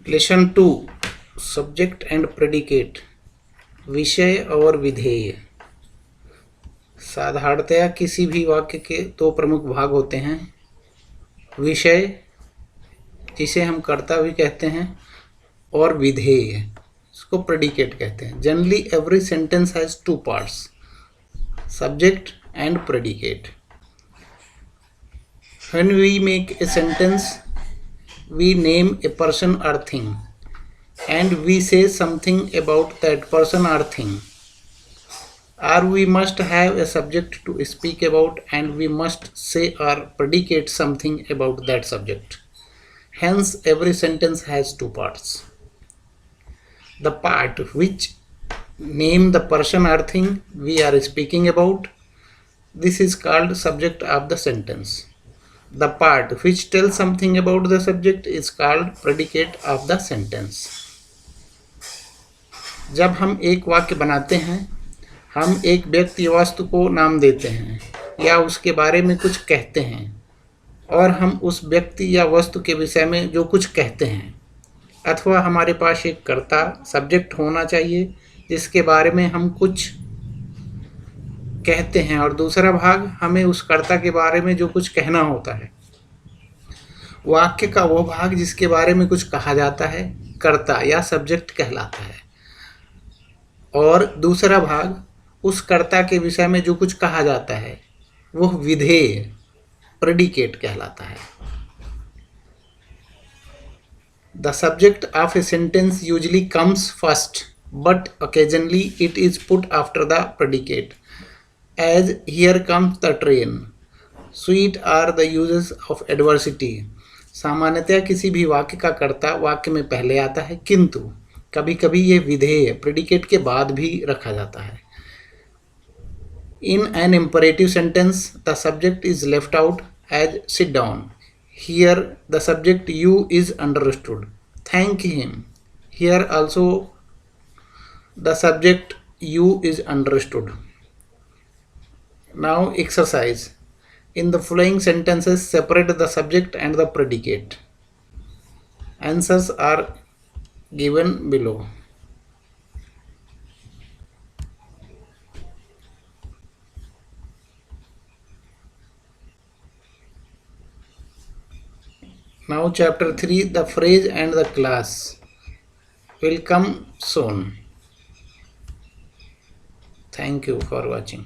Lesson 2 subject and predicate, विषय और विधेय। साधारणतया किसी भी वाक्य के दो प्रमुख भाग होते हैं, विषय जिसे हम कर्ता भी कहते हैं और विधेय, इसको प्रेडिकेट कहते हैं। Generally every sentence has two parts, subject and predicate. When we make a sentence, we name a person or thing, and we say something about that person or thing. Or we must have a subject to speak about, and we must say or predicate something about that subject. Hence, every sentence has two parts. The part which name the person or thing we are speaking about, this is called subject of the sentence. The part which tells something about the subject is called predicate of the sentence. जब हम एक वाक्य बनाते हैं, हम एक व्यक्ति या वस्तु को नाम देते हैं या उसके बारे में कुछ कहते हैं, और हम उस व्यक्ति या वस्तु के विषय में जो कुछ कहते हैं, अथवा हमारे पास एक कर्ता सब्जेक्ट होना चाहिए जिसके बारे में हम कुछ कहते हैं, और दूसरा भाग हमें उस कर्ता के बारे में जो कुछ कहना होता है। वाक्य का वो भाग जिसके बारे में कुछ कहा जाता है कर्ता या सब्जेक्ट कहलाता है, और दूसरा भाग उस कर्ता के विषय में जो कुछ कहा जाता है वह विधेय प्रेडिकेट कहलाता है। The subject of a sentence usually comes first, but occasionally it is put after the predicate. As here comes the train, sweet are the uses of adversity. सामान्यतः किसी भी वाक्य का कर्ता वाक्य में पहले आता है, किंतु कभी कभी ये विधेय प्रेडिकेट के बाद भी रखा जाता है। In an imperative sentence, the subject is left out as sit down. Here the subject you is understood. Thank him. Here also the subject you is understood. Now exercise. In the following sentences, separate the subject and the predicate. Answers are given below. Now chapter 3, the phrase and the class will come soon. Thank you for watching.